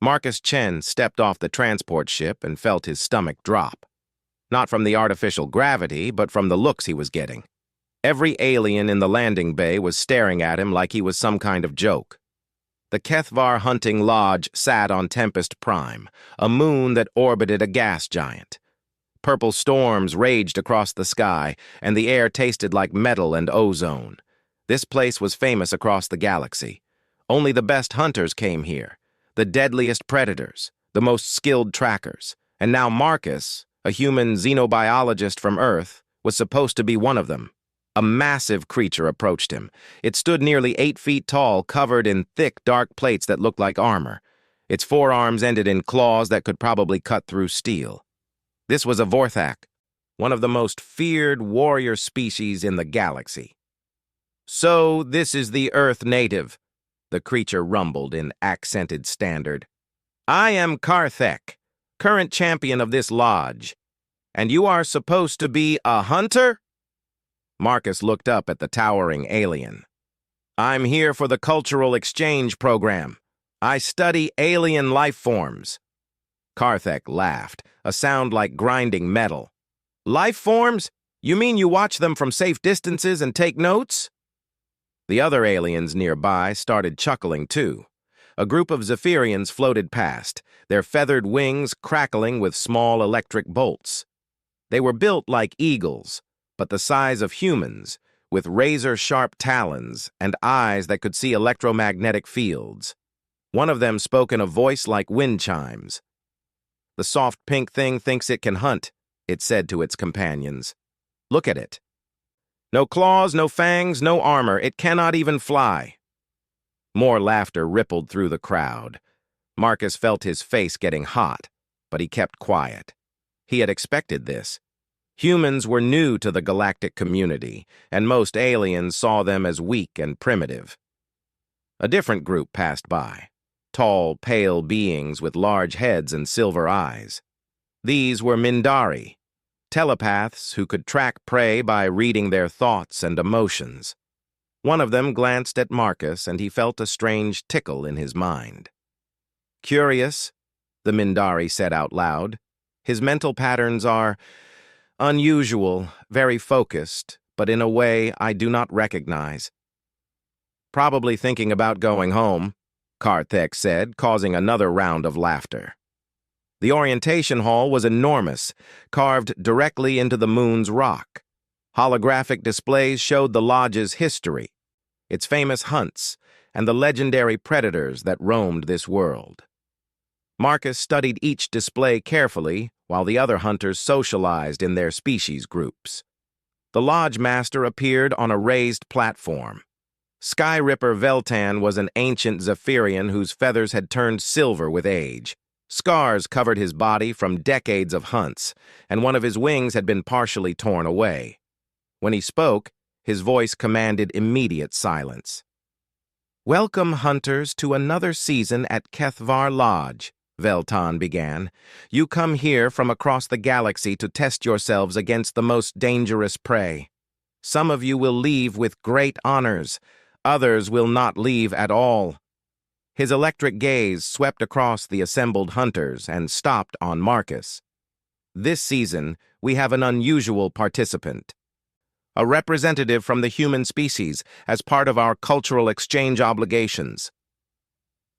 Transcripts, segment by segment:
Marcus Chen stepped off the transport ship and felt his stomach drop. Not from the artificial gravity, but from the looks he was getting. Every alien in the landing bay was staring at him like he was some kind of joke. The Kethvar hunting lodge sat on Tempest Prime, a moon that orbited a gas giant. Purple storms raged across the sky, and the air tasted like metal and ozone. This place was famous across the galaxy. Only the best hunters came here, the deadliest predators, the most skilled trackers. And now Marcus, a human xenobiologist from Earth, was supposed to be one of them. A massive creature approached him. It stood nearly 8 feet tall, covered in thick, dark plates that looked like armor. Its forearms ended in claws that could probably cut through steel. This was a Vorthak, one of the most feared warrior species in the galaxy. "So this is the Earth native," the creature rumbled in accented standard. "I am Karthek, current champion of this lodge. And you are supposed to be a hunter?" Marcus looked up at the towering alien. "I'm here for the cultural exchange program. I study alien life forms." Karthek laughed, a sound like grinding metal. "Life forms? You mean you watch them from safe distances and take notes?" The other aliens nearby started chuckling too. A group of Zephyrians floated past, their feathered wings crackling with small electric bolts. They were built like eagles, but the size of humans, with razor-sharp talons and eyes that could see electromagnetic fields. One of them spoke in a voice like wind chimes. "The soft pink thing thinks it can hunt," it said to its companions. "Look at it. No claws, no fangs, no armor. It cannot even fly." More laughter rippled through the crowd. Marcus felt his face getting hot, but he kept quiet. He had expected this. Humans were new to the galactic community, and most aliens saw them as weak and primitive. A different group passed by. Tall, pale beings with large heads and silver eyes. These were Mindari, telepaths who could track prey by reading their thoughts and emotions. One of them glanced at Marcus, and he felt a strange tickle in his mind. "Curious," the Mindari said out loud. "His mental patterns are unusual, very focused, but in a way I do not recognize." "Probably thinking about going home," Karthek said, causing another round of laughter. The orientation hall was enormous, carved directly into the moon's rock. Holographic displays showed the lodge's history, its famous hunts, and the legendary predators that roamed this world. Marcus studied each display carefully while the other hunters socialized in their species groups. The lodge master appeared on a raised platform. Skyripper Veltan was an ancient Zephyrian whose feathers had turned silver with age. Scars covered his body from decades of hunts, and one of his wings had been partially torn away. When he spoke, his voice commanded immediate silence. "Welcome, hunters, to another season at Kethvar Lodge," Veltan began. "You come here from across the galaxy to test yourselves against the most dangerous prey. Some of you will leave with great honors. Others will not leave at all." His electric gaze swept across the assembled hunters and stopped on Marcus. "This season, we have an unusual participant. A representative from the human species as part of our cultural exchange obligations."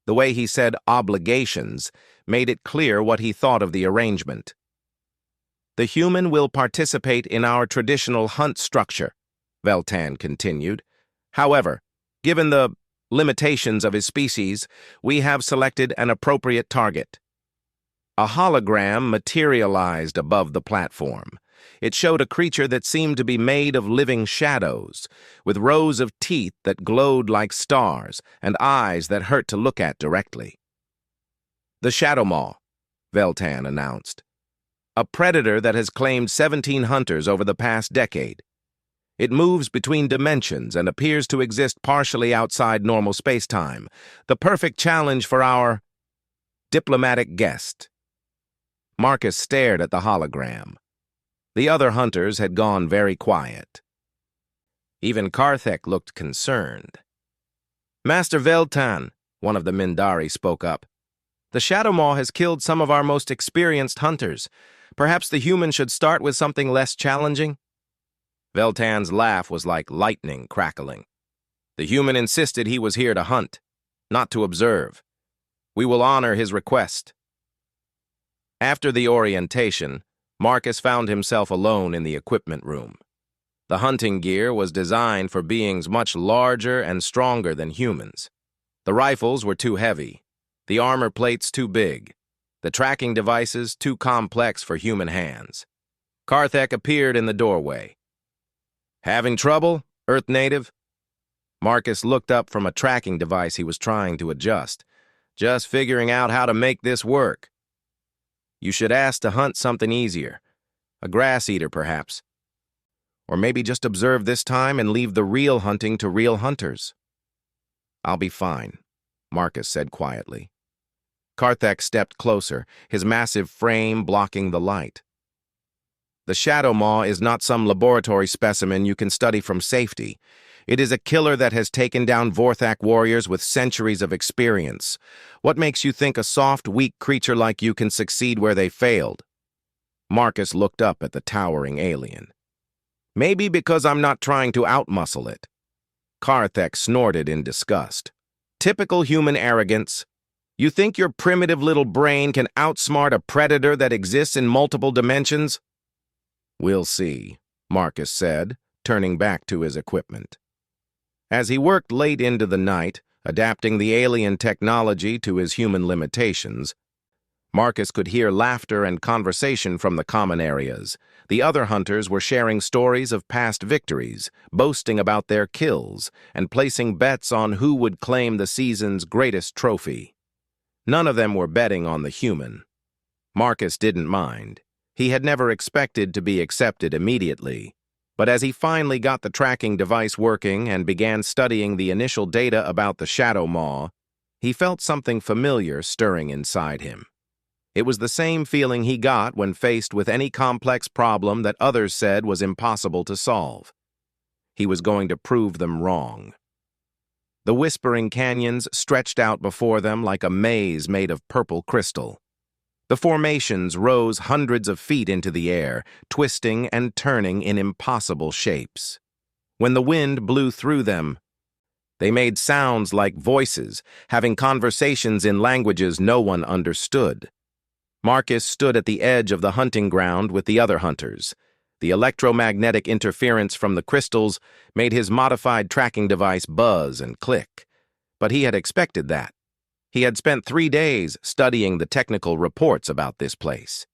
The way he said obligations made it clear what he thought of the arrangement. "The human will participate in our traditional hunt structure," Veltan continued. "However, given the limitations of his species, we have selected an appropriate target." A hologram materialized above the platform. It showed a creature that seemed to be made of living shadows, with rows of teeth that glowed like stars and eyes that hurt to look at directly. "The Shadow Maw," Veltan announced. "A predator that has claimed 17 hunters over the past decade. It moves between dimensions and appears to exist partially outside normal space-time. The perfect challenge for our diplomatic guest." Marcus stared at the hologram. The other hunters had gone very quiet. Even Karthek looked concerned. "Master Veltan," one of the Mindari spoke up, The Shadow Maw has killed some of our most experienced hunters. Perhaps the human should start with something less challenging? Veltan's laugh was like lightning crackling. The human insisted he was here to hunt, not to observe. We will honor his request. After the orientation, Marcus found himself alone in the equipment room. The hunting gear was designed for beings much larger and stronger than humans. The rifles were too heavy, the armor plates too big, the tracking devices too complex for human hands. Karthek appeared in the doorway. Having trouble, Earth native? Marcus looked up from a tracking device he was trying to adjust, just figuring out how to make this work. You should ask to hunt something easier. A grass eater, perhaps. Or maybe just observe this time and leave the real hunting to real hunters. I'll be fine, Marcus said quietly. Karthek stepped closer, his massive frame blocking the light. The Shadow Maw is not some laboratory specimen you can study from safety. It is a killer that has taken down Vorthak warriors with centuries of experience. What makes you think a soft, weak creature like you can succeed where they failed? Marcus looked up at the towering alien. Maybe because I'm not trying to outmuscle it. Karthek snorted in disgust. Typical human arrogance. You think your primitive little brain can outsmart a predator that exists in multiple dimensions? We'll see, Marcus said, turning back to his equipment. As he worked late into the night, adapting the alien technology to his human limitations, Marcus could hear laughter and conversation from the common areas. The other hunters were sharing stories of past victories, boasting about their kills, and placing bets on who would claim the season's greatest trophy. None of them were betting on the human. Marcus didn't mind. He had never expected to be accepted immediately. But as he finally got the tracking device working and began studying the initial data about the Shadow Maw, he felt something familiar stirring inside him. It was the same feeling he got when faced with any complex problem that others said was impossible to solve. He was going to prove them wrong. The whispering canyons stretched out before them like a maze made of purple crystal. The formations rose hundreds of feet into the air, twisting and turning in impossible shapes. When the wind blew through them, they made sounds like voices, having conversations in languages no one understood. Marcus stood at the edge of the hunting ground with the other hunters. The electromagnetic interference from the crystals made his modified tracking device buzz and click. But he had expected that. He had spent 3 days studying the technical reports about this place.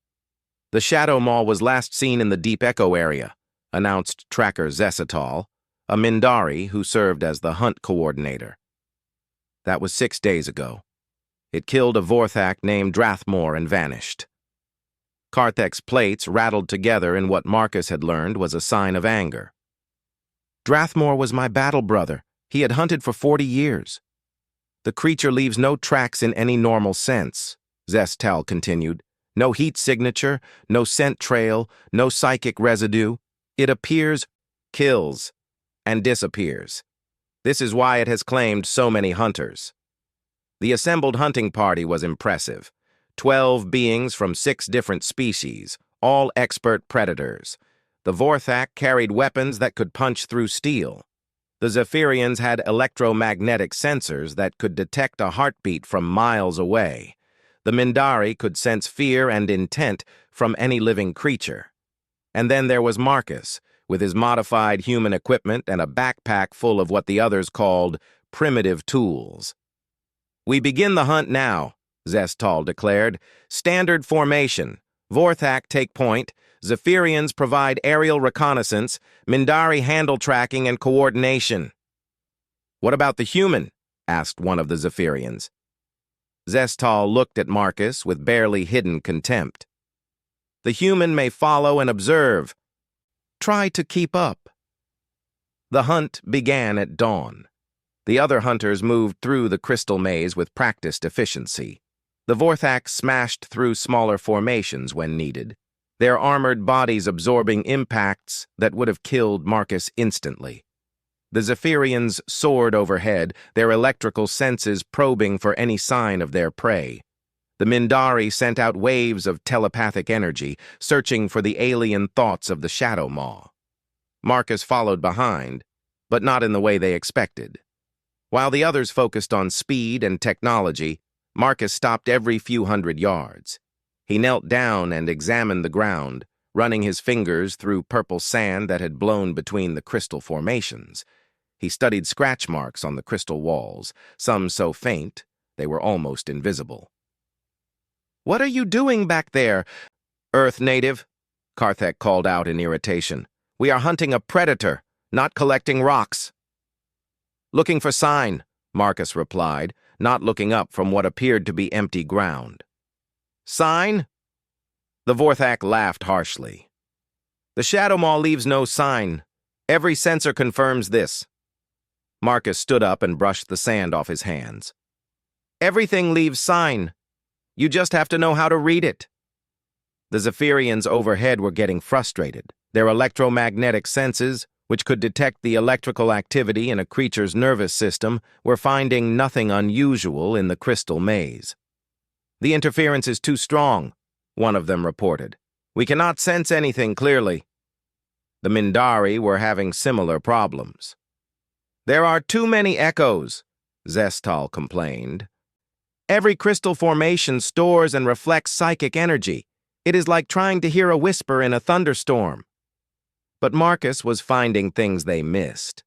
The Shadow Maw was last seen in the Deep Echo area, announced tracker Zesital, a Mindari who served as the hunt coordinator. That was 6 days ago. It killed a Vorthak named Drathmore and vanished. Karthek's plates rattled together in what Marcus had learned was a sign of anger. Drathmore was my battle brother. He had hunted for 40 years. The creature leaves no tracks in any normal sense, Zestal continued. No heat signature, no scent trail, no psychic residue. It appears, kills, and disappears. This is why it has claimed so many hunters. The assembled hunting party was impressive. 12 beings from 6 different species, all expert predators. The Vorthak carried weapons that could punch through steel. The Zephyrians had electromagnetic sensors that could detect a heartbeat from miles away. The Mindari could sense fear and intent from any living creature. And then there was Marcus, with his modified human equipment and a backpack full of what the others called primitive tools. We begin the hunt now, Zestal declared. Standard formation. Vorthak take point. Zephyrians provide aerial reconnaissance. Mindari handle tracking and coordination. What about the human? Asked one of the Zephyrians. Zestal looked at Marcus with barely hidden contempt. The human may follow and observe. Try to keep up. The hunt began at dawn. The other hunters moved through the crystal maze with practiced efficiency. The Vorthak smashed through smaller formations when needed, their armored bodies absorbing impacts that would have killed Marcus instantly. The Zephyrians soared overhead, their electrical senses probing for any sign of their prey. The Mindari sent out waves of telepathic energy, searching for the alien thoughts of the Shadow Maw. Marcus followed behind, but not in the way they expected. While the others focused on speed and technology, Marcus stopped every few hundred yards. He knelt down and examined the ground, running his fingers through purple sand that had blown between the crystal formations. He studied scratch marks on the crystal walls, some so faint they were almost invisible. "What are you doing back there, Earth native?" Karthek called out in irritation. "We are hunting a predator, not collecting rocks." "Looking for sign," Marcus replied, not looking up from what appeared to be empty ground. "Sign?" The Vorthak laughed harshly. "The Shadow Maw leaves no sign. Every sensor confirms this." Marcus stood up and brushed the sand off his hands. "Everything leaves sign. You just have to know how to read it." The Zephyrians overhead were getting frustrated. Their electromagnetic senses, which could detect the electrical activity in a creature's nervous system, were finding nothing unusual in the crystal maze. "The interference is too strong," one of them reported. "We cannot sense anything clearly." The Mindari were having similar problems. "There are too many echoes," Zestal complained. "Every crystal formation stores and reflects psychic energy. It is like trying to hear a whisper in a thunderstorm." But Marcus was finding things they missed.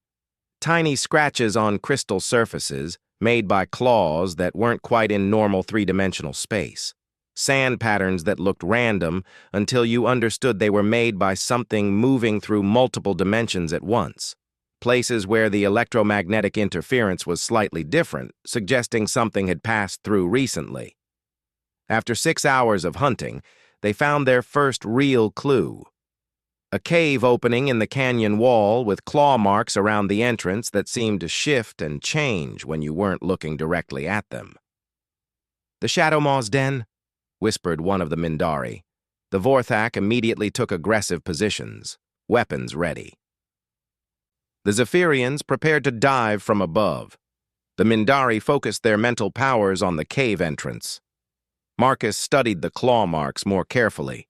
Tiny scratches on crystal surfaces, made by claws that weren't quite in normal three-dimensional space. Sand patterns that looked random until you understood they were made by something moving through multiple dimensions at once. Places where the electromagnetic interference was slightly different, suggesting something had passed through recently. After 6 hours of hunting, they found their first real clue. A cave opening in the canyon wall with claw marks around the entrance that seemed to shift and change when you weren't looking directly at them. "The Shadow Maw's den," whispered one of the Mindari. The Vorthak immediately took aggressive positions, weapons ready. The Zephyrians prepared to dive from above. The Mindari focused their mental powers on the cave entrance. Marcus studied the claw marks more carefully.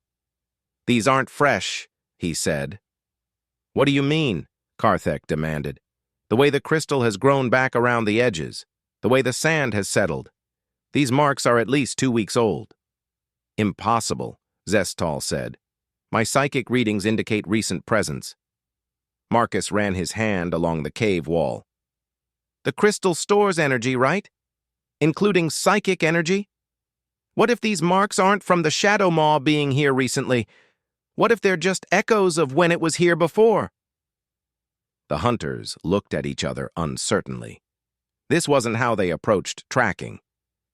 "These aren't fresh," he said. "What do you mean?" Karthek demanded. "The way the crystal has grown back around the edges, the way the sand has settled. These marks are at least 2 weeks old." "Impossible," Zestal said. "My psychic readings indicate recent presence." Marcus ran his hand along the cave wall. "The crystal stores energy, right? Including psychic energy? What if these marks aren't from the Shadow Maw being here recently? What if they're just echoes of when it was here before?" The hunters looked at each other uncertainly. This wasn't how they approached tracking.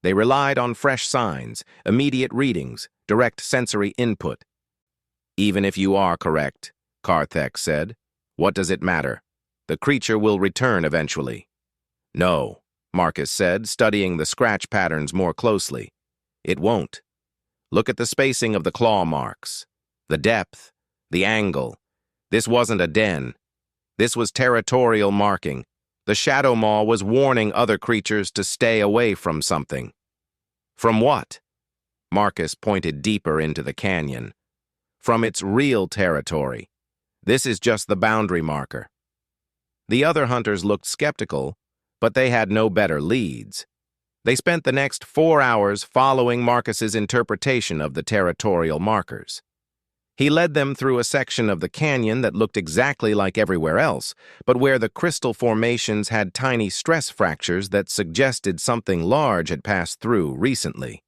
They relied on fresh signs, immediate readings, direct sensory input. "Even if you are correct," Karthek said, "what does it matter? The creature will return eventually." "No," Marcus said, studying the scratch patterns more closely. "It won't. Look at the spacing of the claw marks. The depth, the angle. This wasn't a den. This was territorial marking. The Shadow Maw was warning other creatures to stay away from something." "From what?" Marcus pointed deeper into the canyon. "From its real territory. This is just the boundary marker." The other hunters looked skeptical, but they had no better leads. They spent the next 4 hours following Marcus's interpretation of the territorial markers. He led them through a section of the canyon that looked exactly like everywhere else, but where the crystal formations had tiny stress fractures that suggested something large had passed through recently.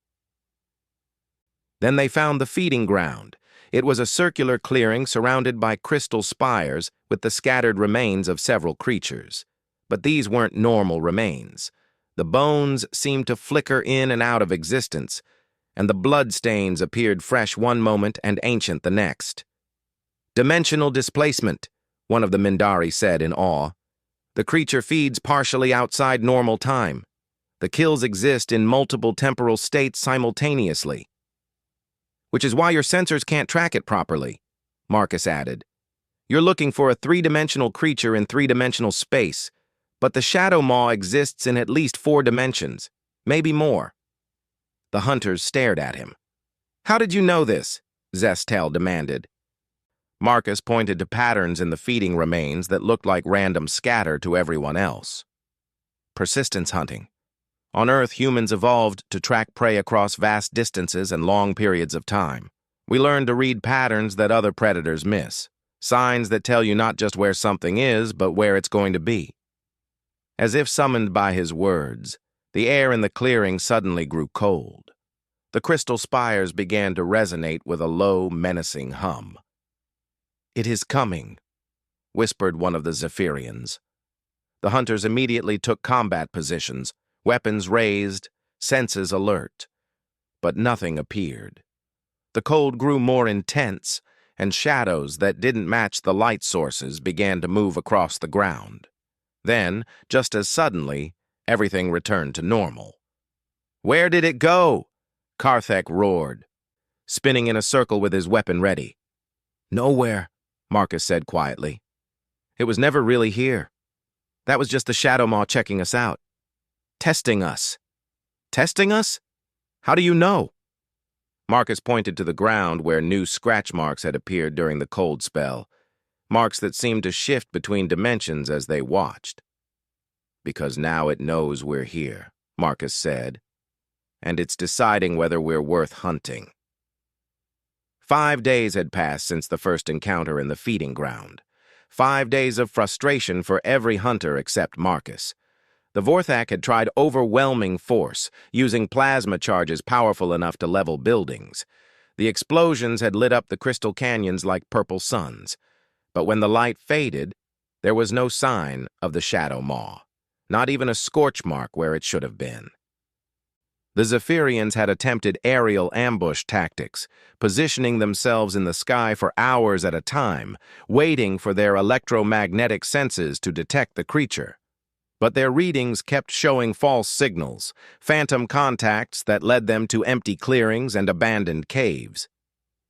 Then they found the feeding ground. It was a circular clearing surrounded by crystal spires with the scattered remains of several creatures. But these weren't normal remains. The bones seemed to flicker in and out of existence, and the bloodstains appeared fresh one moment and ancient the next. "Dimensional displacement," one of the Mindari said in awe. "The creature feeds partially outside normal time. The kills exist in multiple temporal states simultaneously." "Which is why your sensors can't track it properly," Marcus added. "You're looking for a three-dimensional creature in three-dimensional space, but the Shadow Maw exists in at least 4 dimensions, maybe more." The hunters stared at him. "How did you know this?" Zestel demanded. Marcus pointed to patterns in the feeding remains that looked like random scatter to everyone else. Persistence hunting. On Earth, humans evolved to track prey across vast distances and long periods of time. We learned to read patterns that other predators miss, signs that tell you not just where something is, but where it's going to be. As if summoned by his words, the air in the clearing suddenly grew cold. The crystal spires began to resonate with a low, menacing hum. "It is coming," whispered one of the Zephyrians. The hunters immediately took combat positions, weapons raised, senses alert. But nothing appeared. The cold grew more intense, and shadows that didn't match the light sources began to move across the ground. Then, just as suddenly, everything returned to normal. "Where did it go?" Karthek roared, spinning in a circle with his weapon ready. "Nowhere," Marcus said quietly. "It was never really here. That was just the Shadow Maw checking us out. Testing us." "Testing us? How do you know?" Marcus pointed to the ground where new scratch marks had appeared during the cold spell, marks that seemed to shift between dimensions as they watched. "Because now it knows we're here," Marcus said, "and it's deciding whether we're worth hunting." 5 days had passed since the first encounter in the feeding ground. 5 days of frustration for every hunter except Marcus. The Vorthak had tried overwhelming force, using plasma charges powerful enough to level buildings. The explosions had lit up the crystal canyons like purple suns. But when the light faded, there was no sign of the Shadow Maw, not even a scorch mark where it should have been. The Zephyrians had attempted aerial ambush tactics, positioning themselves in the sky for hours at a time, waiting for their electromagnetic senses to detect the creature. But their readings kept showing false signals, phantom contacts that led them to empty clearings and abandoned caves.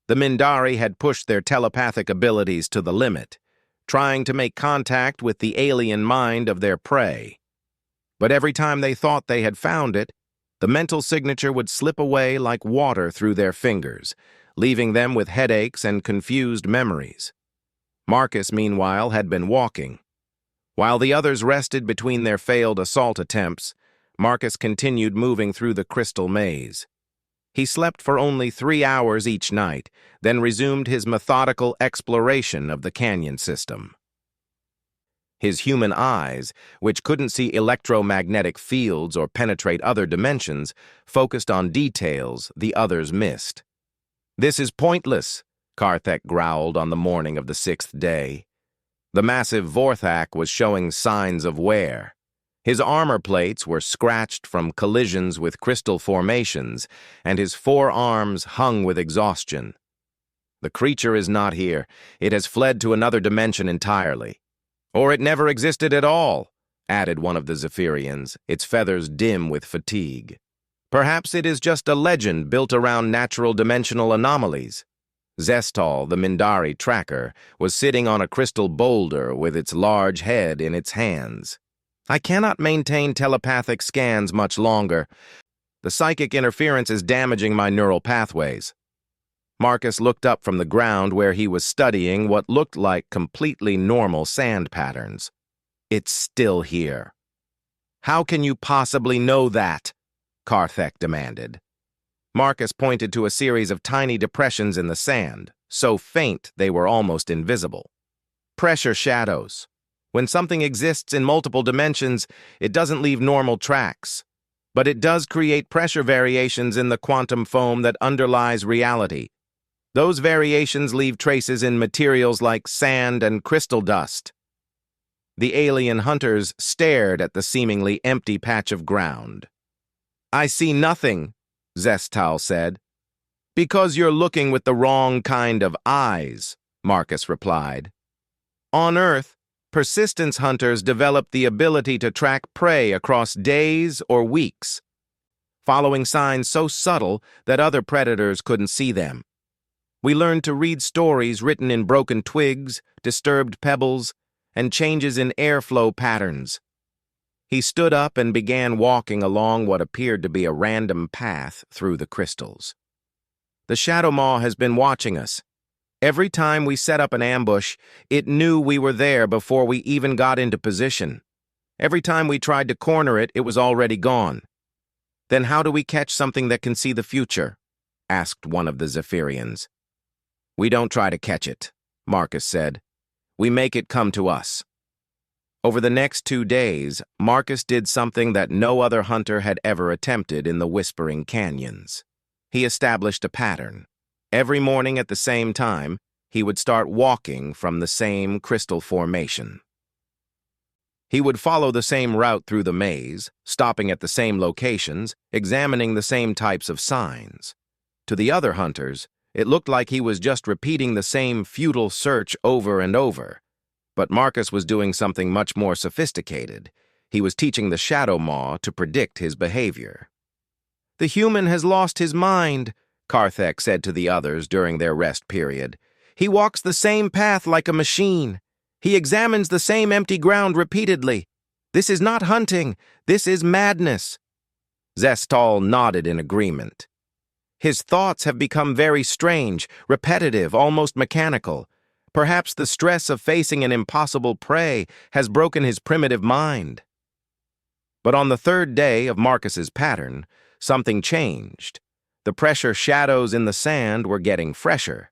The Mindari had pushed their telepathic abilities to the limit, trying to make contact with the alien mind of their prey. But every time they thought they had found it, the mental signature would slip away like water through their fingers, leaving them with headaches and confused memories. Marcus, meanwhile, had been walking. While the others rested between their failed assault attempts, Marcus continued moving through the crystal maze. He slept for only 3 hours each night, then resumed his methodical exploration of the canyon system. His human eyes, which couldn't see electromagnetic fields or penetrate other dimensions, focused on details the others missed. "This is pointless," Karthek growled on the morning of the 6th day. The massive Vorthak was showing signs of wear. His armor plates were scratched from collisions with crystal formations, and his 4 arms hung with exhaustion. "The creature is not here. It has fled to another dimension entirely. Or it never existed at all," added one of the Zephyrians, its feathers dim with fatigue. "Perhaps it is just a legend built around natural dimensional anomalies." Zestal, the Mindari tracker, was sitting on a crystal boulder with its large head in its hands. "I cannot maintain telepathic scans much longer. The psychic interference is damaging my neural pathways." Marcus looked up from the ground where he was studying what looked like completely normal sand patterns. "It's still here." "How can you possibly know that?" Karthek demanded. Marcus pointed to a series of tiny depressions in the sand, so faint they were almost invisible. "Pressure shadows. When something exists in multiple dimensions, it doesn't leave normal tracks. But it does create pressure variations in the quantum foam that underlies reality. Those variations leave traces in materials like sand and crystal dust." The alien hunters stared at the seemingly empty patch of ground. "I see nothing," Zestal said. "Because you're looking with the wrong kind of eyes," Marcus replied. "On Earth, persistence hunters developed the ability to track prey across days or weeks, following signs so subtle that other predators couldn't see them. We learned to read stories written in broken twigs, disturbed pebbles, and changes in airflow patterns. He stood up and began walking along what appeared to be a random path through the crystals. The Shadow Maw has been watching us. Every time we set up an ambush, it knew we were there before we even got into position. Every time we tried to corner it, it was already gone. Then how do we catch something that can see the future? Asked one of the Zephyrians. We don't try to catch it, Marcus said. We make it come to us. Over the next 2 days, Marcus did something that no other hunter had ever attempted in the Whispering Canyons. He established a pattern. Every morning at the same time, he would start walking from the same crystal formation. He would follow the same route through the maze, stopping at the same locations, examining the same types of signs. To the other hunters, it looked like he was just repeating the same futile search over and over. But Marcus was doing something much more sophisticated. He was teaching the Shadow Maw to predict his behavior. The human has lost his mind, Karthek said to the others during their rest period. He walks the same path like a machine. He examines the same empty ground repeatedly. This is not hunting. This is madness. Zestal nodded in agreement. His thoughts have become very strange, repetitive, almost mechanical. Perhaps the stress of facing an impossible prey has broken his primitive mind. But on the 3rd day of Marcus's pattern, something changed. The pressure shadows in the sand were getting fresher.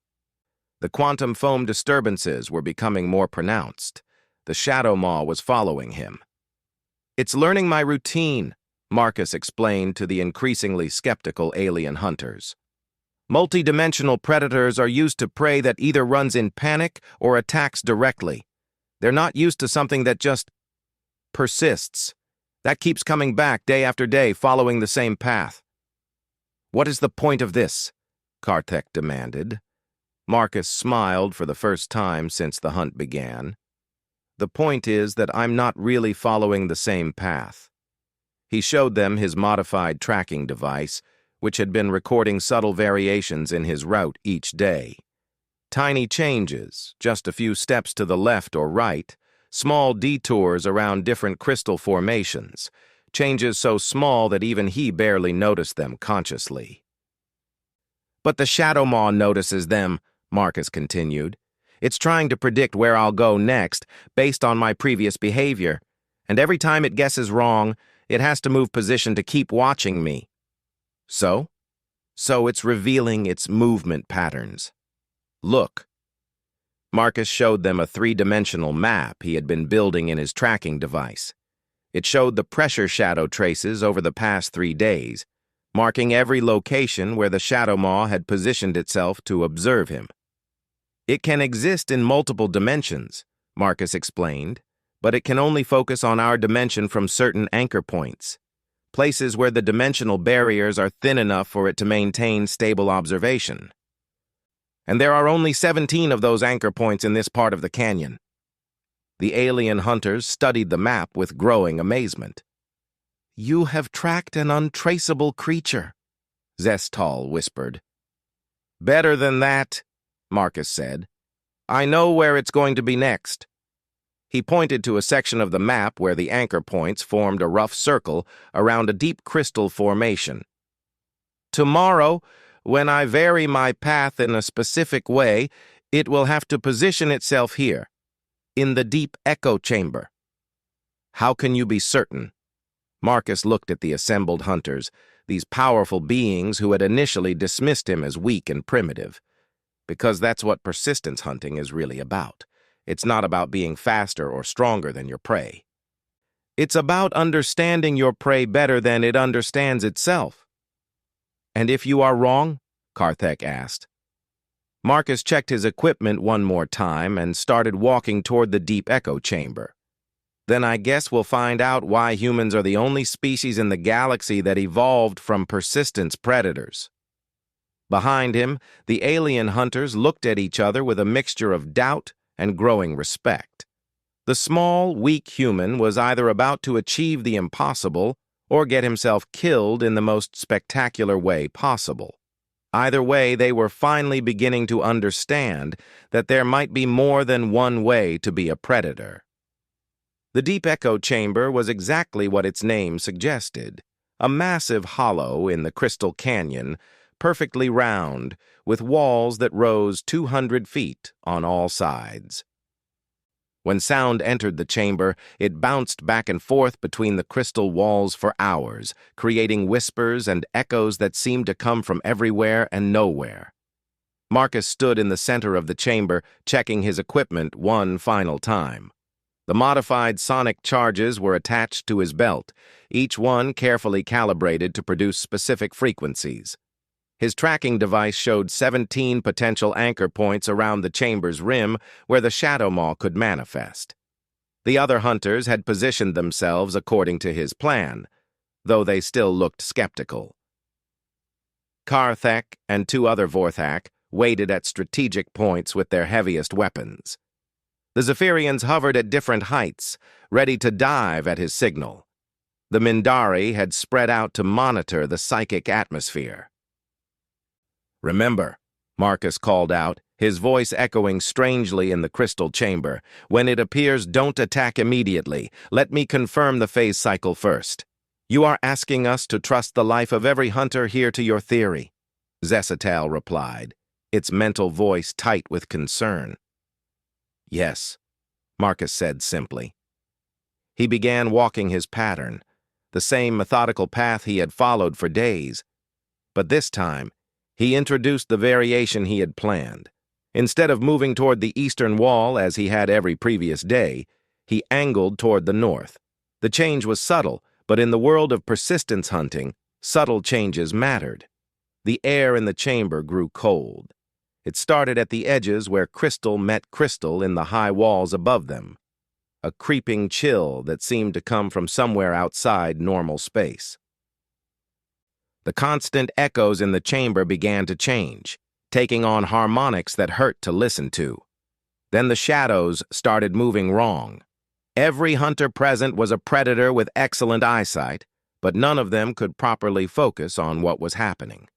The quantum foam disturbances were becoming more pronounced. The Shadow Maw was following him. It's learning my routine, Marcus explained to the increasingly skeptical alien hunters. Multidimensional predators are used to prey that either runs in panic or attacks directly. They're not used to something that just persists. That keeps coming back day after day, following the same path. What is the point of this? Karthek demanded. Marcus smiled for the first time since the hunt began. The point is that I'm not really following the same path. He showed them his modified tracking device, which had been recording subtle variations in his route each day. Tiny changes, just a few steps to the left or right, small detours around different crystal formations, changes so small that even he barely noticed them consciously. But the Shadow Maw notices them, Marcus continued. It's trying to predict where I'll go next based on my previous behavior, and every time it guesses wrong, it has to move position to keep watching me. So it's revealing its movement patterns. Look. Marcus showed them a 3-dimensional map he had been building in his tracking device. It showed the pressure shadow traces over the past 3 days, marking every location where the Shadow Maw had positioned itself to observe him. It can exist in multiple dimensions, Marcus explained, but it can only focus on our dimension from certain anchor points, places where the dimensional barriers are thin enough for it to maintain stable observation. And there are only 17 of those anchor points in this part of the canyon. The alien hunters studied the map with growing amazement. You have tracked an untraceable creature, Zestal whispered. Better than that, Marcus said. I know where it's going to be next. He pointed to a section of the map where the anchor points formed a rough circle around a deep crystal formation. Tomorrow, when I vary my path in a specific way, it will have to position itself here, in the deep echo chamber. How can you be certain? Marcus looked at the assembled hunters, these powerful beings who had initially dismissed him as weak and primitive. Because that's what persistence hunting is really about. It's not about being faster or stronger than your prey. It's about understanding your prey better than it understands itself. And if you are wrong? Karthek asked. Marcus checked his equipment one more time and started walking toward the deep echo chamber. Then I guess we'll find out why humans are the only species in the galaxy that evolved from persistence predators. Behind him, the alien hunters looked at each other with a mixture of doubt and growing respect. The small, weak human was either about to achieve the impossible or get himself killed in the most spectacular way possible. Either way, they were finally beginning to understand that there might be more than one way to be a predator. The deep echo chamber was exactly what its name suggested, a massive hollow in the crystal canyon, perfectly round, with walls that rose 200 feet on all sides. When sound entered the chamber, it bounced back and forth between the crystal walls for hours, creating whispers and echoes that seemed to come from everywhere and nowhere. Marcus stood in the center of the chamber, checking his equipment one final time. The modified sonic charges were attached to his belt, each one carefully calibrated to produce specific frequencies. His tracking device showed 17 potential anchor points around the chamber's rim where the Shadow Maw could manifest. The other hunters had positioned themselves according to his plan, though they still looked skeptical. Karthek and 2 other Vorthak waited at strategic points with their heaviest weapons. The Zephyrians hovered at different heights, ready to dive at his signal. The Mindari had spread out to monitor the psychic atmosphere. "Remember," Marcus called out, his voice echoing strangely in the crystal chamber, "when it appears, don't attack immediately. Let me confirm the phase cycle first. You are asking us to trust the life of every hunter here to your theory," Zessatal replied, its mental voice tight with concern. "Yes," Marcus said simply. He began walking his pattern, the same methodical path he had followed for days. But this time, he introduced the variation he had planned. Instead of moving toward the eastern wall as he had every previous day, he angled toward the north. The change was subtle, but in the world of persistence hunting, subtle changes mattered. The air in the chamber grew cold. It started at the edges where crystal met crystal in the high walls above them, a creeping chill that seemed to come from somewhere outside normal space. The constant echoes in the chamber began to change, taking on harmonics that hurt to listen to. Then the shadows started moving wrong. Every hunter present was a predator with excellent eyesight, but none of them could properly focus on what was happening.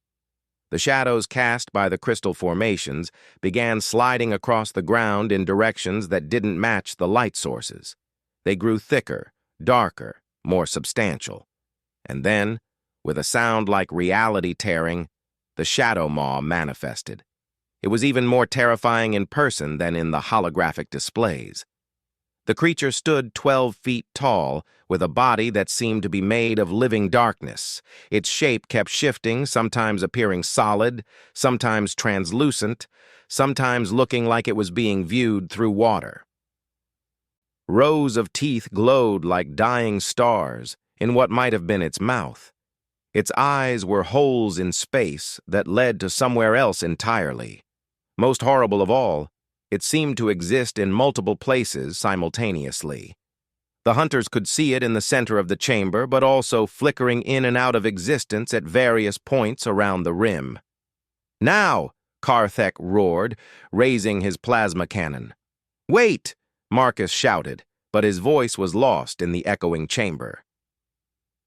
The shadows cast by the crystal formations began sliding across the ground in directions that didn't match the light sources. They grew thicker, darker, more substantial. And then, with a sound like reality tearing, the Shadow Maw manifested. It was even more terrifying in person than in the holographic displays. The creature stood 12 feet tall, with a body that seemed to be made of living darkness. Its shape kept shifting, sometimes appearing solid, sometimes translucent, sometimes looking like it was being viewed through water. Rows of teeth glowed like dying stars in what might have been its mouth. Its eyes were holes in space that led to somewhere else entirely. Most horrible of all, it seemed to exist in multiple places simultaneously. The hunters could see it in the center of the chamber, but also flickering in and out of existence at various points around the rim. "Now!" Karthek roared, raising his plasma cannon. "Wait!" Marcus shouted, but his voice was lost in the echoing chamber.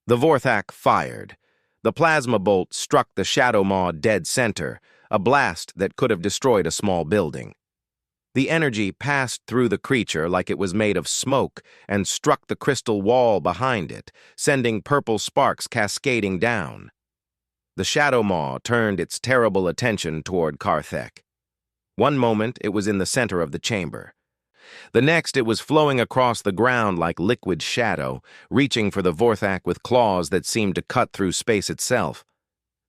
The Vorthak fired. The plasma bolt struck the Shadow Maw dead center, a blast that could have destroyed a small building. The energy passed through the creature like it was made of smoke and struck the crystal wall behind it, sending purple sparks cascading down. The Shadow Maw turned its terrible attention toward Karthek. One moment it was in the center of the chamber. The next it was flowing across the ground like liquid shadow, reaching for the Vorthak with claws that seemed to cut through space itself.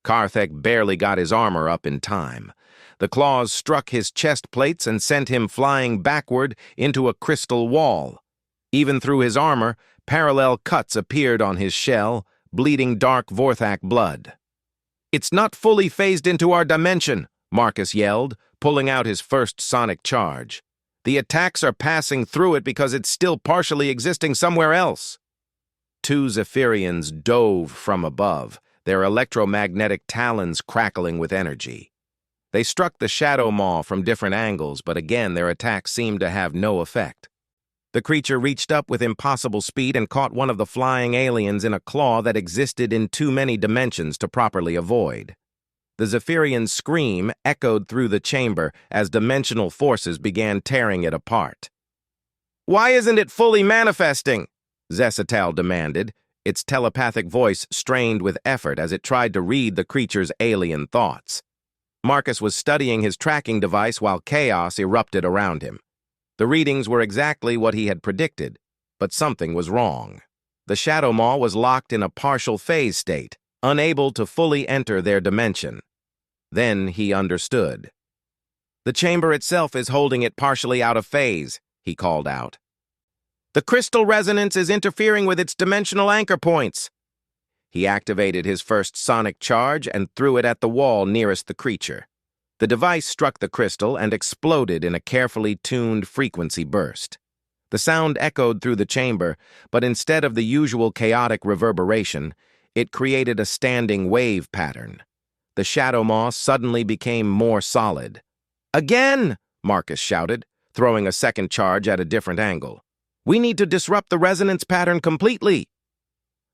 Karthek barely got his armor up in time. The claws struck his chest plates and sent him flying backward into a crystal wall. Even through his armor, parallel cuts appeared on his shell, bleeding dark Vorthak blood. "It's not fully phased into our dimension," Marcus yelled, pulling out his first sonic charge. "The attacks are passing through it because it's still partially existing somewhere else." 2 Zephyrians dove from above, their electromagnetic talons crackling with energy. They struck the Shadow Maw from different angles, but again their attacks seemed to have no effect. The creature reached up with impossible speed and caught one of the flying aliens in a claw that existed in too many dimensions to properly avoid. The Zephyrian's scream echoed through the chamber as dimensional forces began tearing it apart. Why isn't it fully manifesting? Zessatal demanded, its telepathic voice strained with effort as it tried to read the creature's alien thoughts. Marcus was studying his tracking device while chaos erupted around him. The readings were exactly what he had predicted, but something was wrong. The Shadow Maw was locked in a partial phase state, unable to fully enter their dimension. Then he understood. The chamber itself is holding it partially out of phase, he called out. The crystal resonance is interfering with its dimensional anchor points. He activated his first sonic charge and threw it at the wall nearest the creature. The device struck the crystal and exploded in a carefully tuned frequency burst. The sound echoed through the chamber, but instead of the usual chaotic reverberation, it created a standing wave pattern. The Shadow Maw suddenly became more solid. Again! Marcus shouted, throwing a second charge at a different angle. We need to disrupt the resonance pattern completely.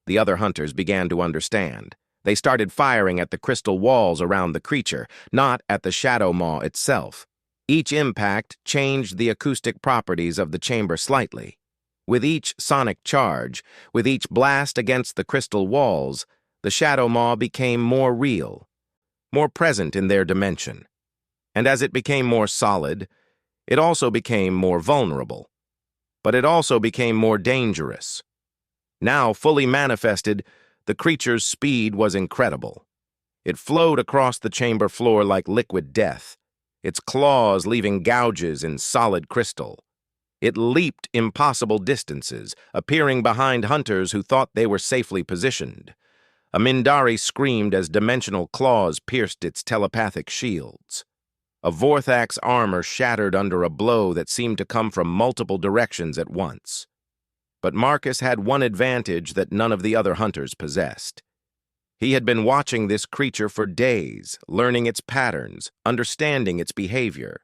The other hunters began to understand. They started firing at the crystal walls around the creature, not at the Shadow Maw itself. Each impact changed the acoustic properties of the chamber slightly. With each sonic charge, with each blast against the crystal walls, the Shadow Maw became more real, more present in their dimension. And as it became more solid, it also became more vulnerable. But it also became more dangerous. Now fully manifested, the creature's speed was incredible. It flowed across the chamber floor like liquid death, its claws leaving gouges in solid crystal. It leaped impossible distances, appearing behind hunters who thought they were safely positioned. A Mindari screamed as dimensional claws pierced its telepathic shields. A Vorthax armor shattered under a blow that seemed to come from multiple directions at once. But Marcus had one advantage that none of the other hunters possessed. He had been watching this creature for days, learning its patterns, understanding its behavior.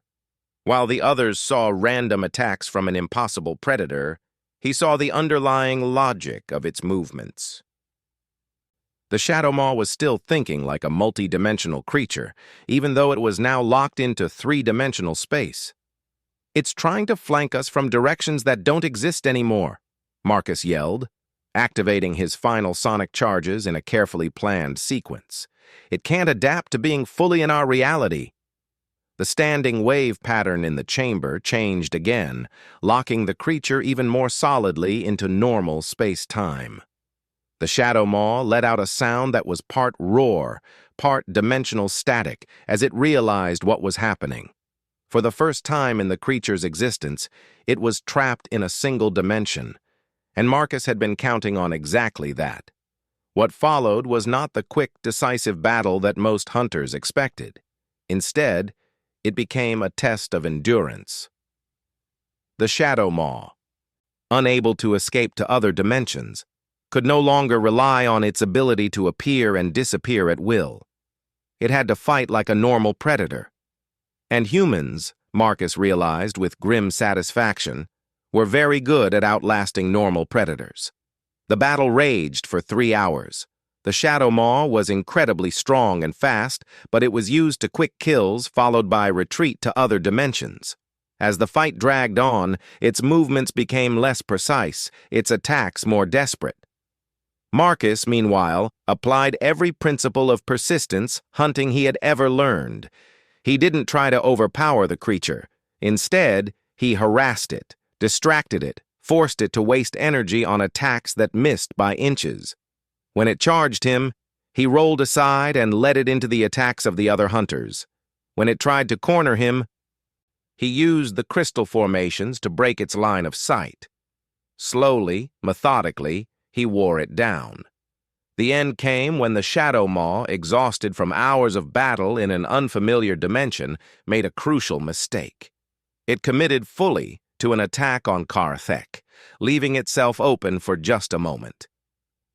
While the others saw random attacks from an impossible predator, he saw the underlying logic of its movements. The Shadow Maw was still thinking like a multi-dimensional creature, even though it was now locked into three-dimensional space. It's trying to flank us from directions that don't exist anymore, Marcus yelled, activating his final sonic charges in a carefully planned sequence. It can't adapt to being fully in our reality. The standing wave pattern in the chamber changed again, locking the creature even more solidly into normal space-time. The Shadow Maw let out a sound that was part roar, part dimensional static, as it realized what was happening. For the first time in the creature's existence, it was trapped in a single dimension, and Marcus had been counting on exactly that. What followed was not the quick, decisive battle that most hunters expected. Instead, it became a test of endurance. The Shadow Maw, unable to escape to other dimensions, could no longer rely on its ability to appear and disappear at will. It had to fight like a normal predator. And humans, Marcus realized with grim satisfaction, were very good at outlasting normal predators. The battle raged for 3 hours. The Shadow Maw was incredibly strong and fast, but it was used to quick kills followed by retreat to other dimensions. As the fight dragged on, its movements became less precise, its attacks more desperate. Marcus, meanwhile, applied every principle of persistence hunting he had ever learned. He didn't try to overpower the creature. Instead, he harassed it, distracted it, forced it to waste energy on attacks that missed by inches. When it charged him, he rolled aside and led it into the attacks of the other hunters. When it tried to corner him, he used the crystal formations to break its line of sight. Slowly, methodically, he wore it down. The end came when the Shadow Maw, exhausted from hours of battle in an unfamiliar dimension, made a crucial mistake. It committed fully to an attack on Karthek, leaving itself open for just a moment.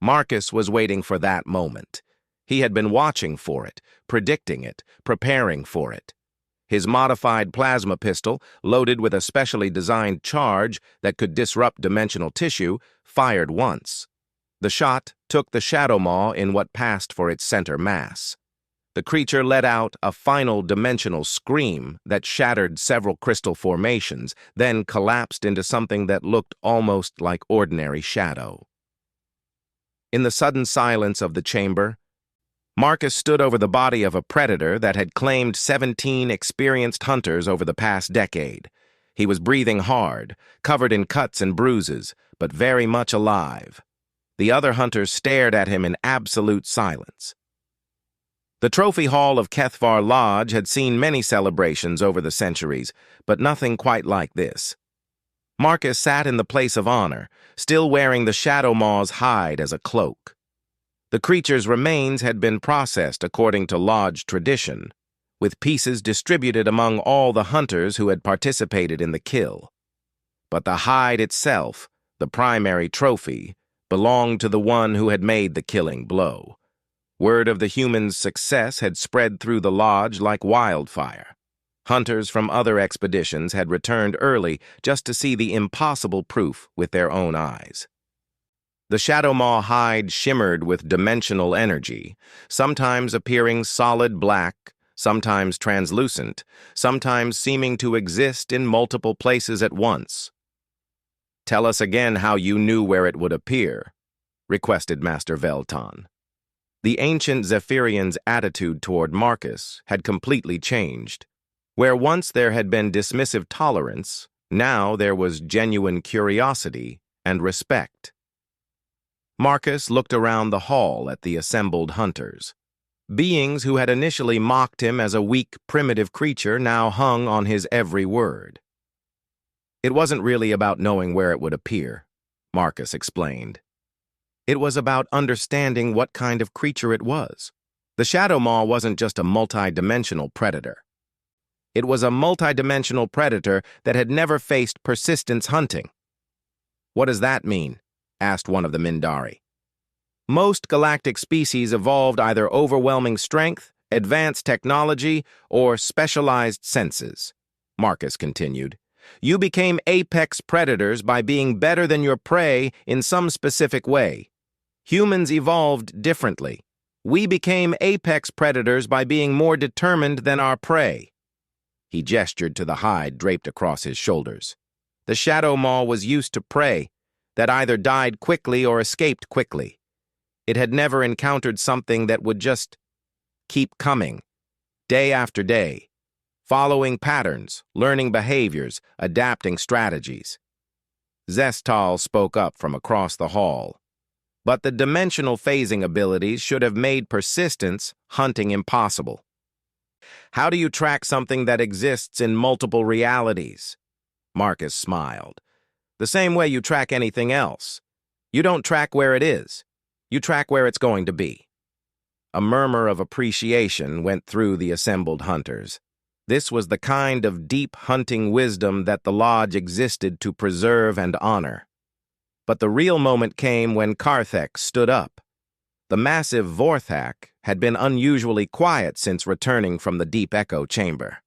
Marcus was waiting for that moment. He had been watching for it, predicting it, preparing for it. His modified plasma pistol, loaded with a specially designed charge that could disrupt dimensional tissue, fired once. The shot took the Shadow Maw in what passed for its center mass. The creature let out a final dimensional scream that shattered several crystal formations, then collapsed into something that looked almost like ordinary shadow. In the sudden silence of the chamber, Marcus stood over the body of a predator that had claimed 17 experienced hunters over the past decade. He was breathing hard, covered in cuts and bruises, but very much alive. The other hunters stared at him in absolute silence. The trophy hall of Kethvar Lodge had seen many celebrations over the centuries, but nothing quite like this. Marcus sat in the place of honor, still wearing the Shadow Maw's hide as a cloak. The creature's remains had been processed according to lodge tradition, with pieces distributed among all the hunters who had participated in the kill. But the hide itself, the primary trophy, belonged to the one who had made the killing blow. Word of the human's success had spread through the lodge like wildfire. Hunters from other expeditions had returned early just to see the impossible proof with their own eyes. The Shadow Maw hide shimmered with dimensional energy, sometimes appearing solid black, sometimes translucent, sometimes seeming to exist in multiple places at once. "Tell us again how you knew where it would appear," requested Master Velton. The ancient Zephyrian's attitude toward Marcus had completely changed. Where once there had been dismissive tolerance, now there was genuine curiosity and respect. Marcus looked around the hall at the assembled hunters. Beings who had initially mocked him as a weak, primitive creature now hung on his every word. "It wasn't really about knowing where it would appear," Marcus explained. "It was about understanding what kind of creature it was. The Shadow Maw wasn't just a multi-dimensional predator. It was a multi-dimensional predator that had never faced persistence hunting." "What does that mean?" asked one of the Mindari. "Most galactic species evolved either overwhelming strength, advanced technology, or specialized senses," Marcus continued. "You became apex predators by being better than your prey in some specific way. Humans evolved differently. We became apex predators by being more determined than our prey." He gestured to the hide draped across his shoulders. "The Shadow Maw was used to prey that either died quickly or escaped quickly. It had never encountered something that would just keep coming, day after day, following patterns, learning behaviors, adapting strategies." Zestal spoke up from across the hall. "But the dimensional phasing abilities should have made persistence hunting impossible. How do you track something that exists in multiple realities?" Marcus smiled. "The same way you track anything else. You don't track where it is. You track where it's going to be." A murmur of appreciation went through the assembled hunters. This was the kind of deep hunting wisdom that the lodge existed to preserve and honor. But the real moment came when Karthek stood up. The massive Vorthak had been unusually quiet since returning from the deep echo chamber.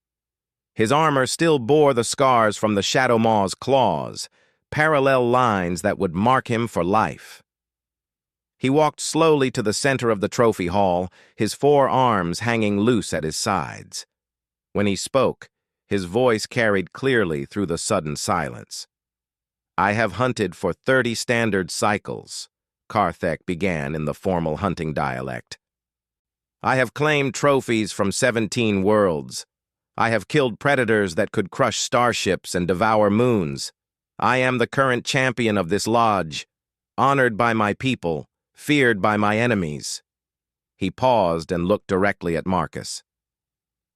His armor still bore the scars from the Shadow Maw's claws, parallel lines that would mark him for life. He walked slowly to the center of the trophy hall, his 4 arms hanging loose at his sides. When he spoke, his voice carried clearly through the sudden silence. "I have hunted for 30 standard cycles," Karthek began in the formal hunting dialect. "I have claimed trophies from 17 worlds. I have killed predators that could crush starships and devour moons. I am the current champion of this lodge, honored by my people, feared by my enemies." He paused and looked directly at Marcus.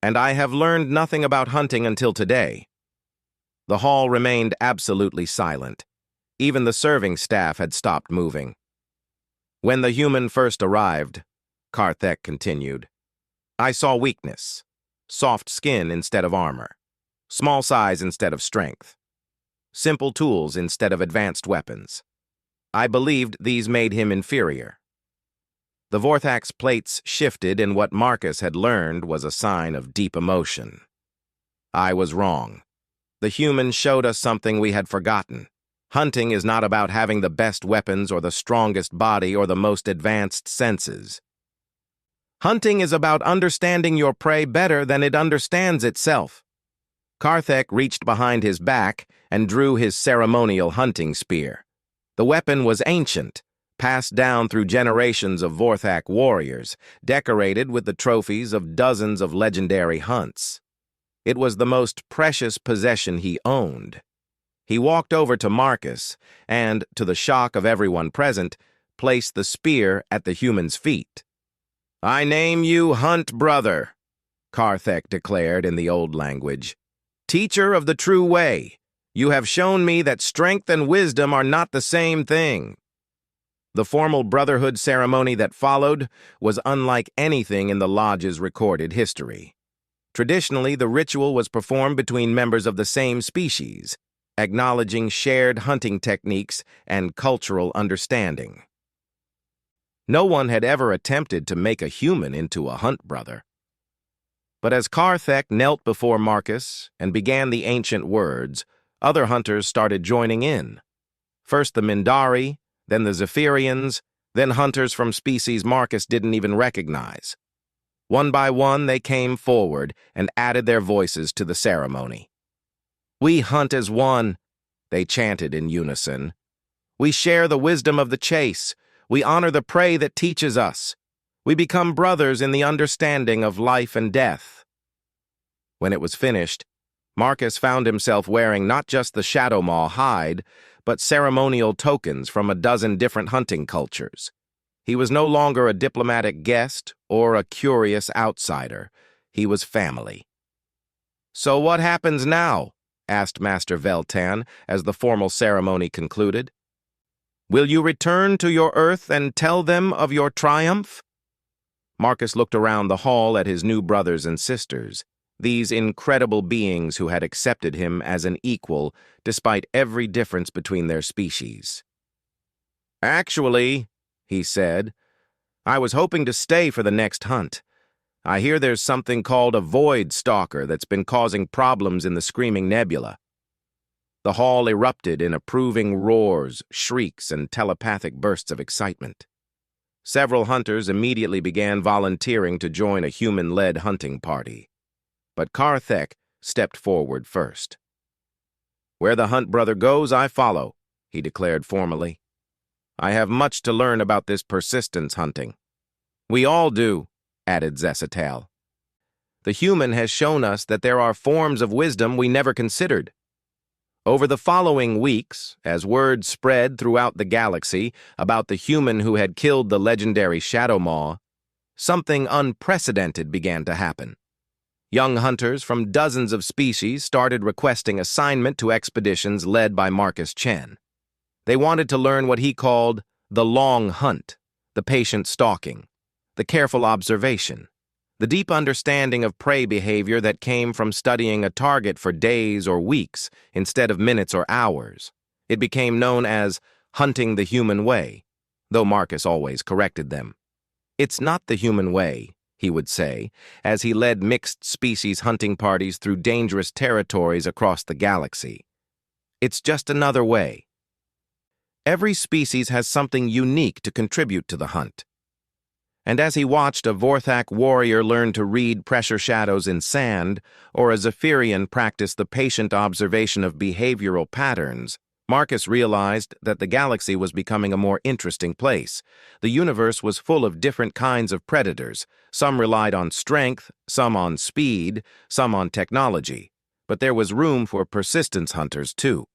"And I have learned nothing about hunting until today." The hall remained absolutely silent. Even the serving staff had stopped moving. "When the human first arrived," Karthek continued, "I saw weakness, soft skin instead of armor, small size instead of strength, simple tools instead of advanced weapons. I believed these made him inferior." The Vorthak's plates shifted in what Marcus had learned was a sign of deep emotion. "I was wrong. The humans showed us something we had forgotten. Hunting is not about having the best weapons or the strongest body or the most advanced senses. Hunting is about understanding your prey better than it understands itself. Karthek reached behind his back and drew his ceremonial hunting spear. The weapon was ancient, passed down through generations of Vorthak warriors, decorated with the trophies of dozens of legendary hunts. It was the most precious possession he owned. He walked over to Marcus and, to the shock of everyone present, placed the spear at the human's feet. "I name you Hunt Brother," Karthek declared in the old language. "Teacher of the true way, you have shown me that strength and wisdom are not the same thing." The formal brotherhood ceremony that followed was unlike anything in the lodge's recorded history. Traditionally, the ritual was performed between members of the same species, acknowledging shared hunting techniques and cultural understanding. No one had ever attempted to make a human into a hunt brother. But as Karthek knelt before Marcus and began the ancient words, other hunters started joining in. First the Mindari, then the Zephyrians, then hunters from species Marcus didn't even recognize. One by one, they came forward and added their voices to the ceremony. "We hunt as one," they chanted in unison. "We share the wisdom of the chase. We honor the prey that teaches us. We become brothers in the understanding of life and death." When it was finished, Marcus found himself wearing not just the Shadow Maw hide, but ceremonial tokens from a dozen different hunting cultures. He was no longer a diplomatic guest or a curious outsider. He was family. "So what happens now?" asked Master Veltan as the formal ceremony concluded. "Will you return to your Earth and tell them of your triumph?" Marcus looked around the hall at his new brothers and sisters, these incredible beings who had accepted him as an equal despite every difference between their species. "Actually," he said, "I was hoping to stay for the next hunt. I hear there's something called a Void Stalker that's been causing problems in the Screaming Nebula." The hall erupted in approving roars, shrieks, and telepathic bursts of excitement. Several hunters immediately began volunteering to join a human-led hunting party. But Karthek stepped forward first. "Where the Hunt Brother goes, I follow," he declared formally. "I have much to learn about this persistence hunting." "We all do," added Zesital. "The human has shown us that there are forms of wisdom we never considered." Over the following weeks, as word spread throughout the galaxy about the human who had killed the legendary Shadow Maw, something unprecedented began to happen. Young hunters from dozens of species started requesting assignment to expeditions led by Marcus Chen. They wanted to learn what he called the long hunt, the patient stalking, the careful observation, the deep understanding of prey behavior that came from studying a target for days or weeks instead of minutes or hours. It became known as hunting the human way, though Marcus always corrected them. "It's not the human way," he would say, as he led mixed-species hunting parties through dangerous territories across the galaxy. "It's just another way." Every species has something unique to contribute to the hunt. And as he watched a Vorthak warrior learn to read pressure shadows in sand, or a Zephyrian practice the patient observation of behavioral patterns, Marcus realized that the galaxy was becoming a more interesting place. The universe was full of different kinds of predators. Some relied on strength, some on speed, some on technology. But there was room for persistence hunters, too.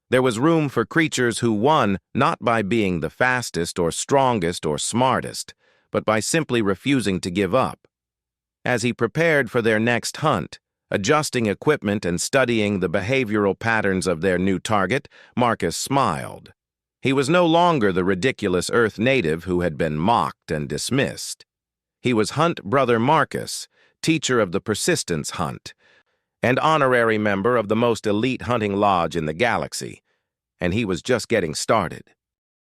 There was room for creatures who won not by being the fastest or strongest or smartest, but by simply refusing to give up. As he prepared for their next hunt, adjusting equipment and studying the behavioral patterns of their new target, Marcus smiled. He was no longer the ridiculous Earth native who had been mocked and dismissed. He was Hunt Brother Marcus, teacher of the Persistence Hunt, and honorary member of the most elite hunting lodge in the galaxy, and he was just getting started.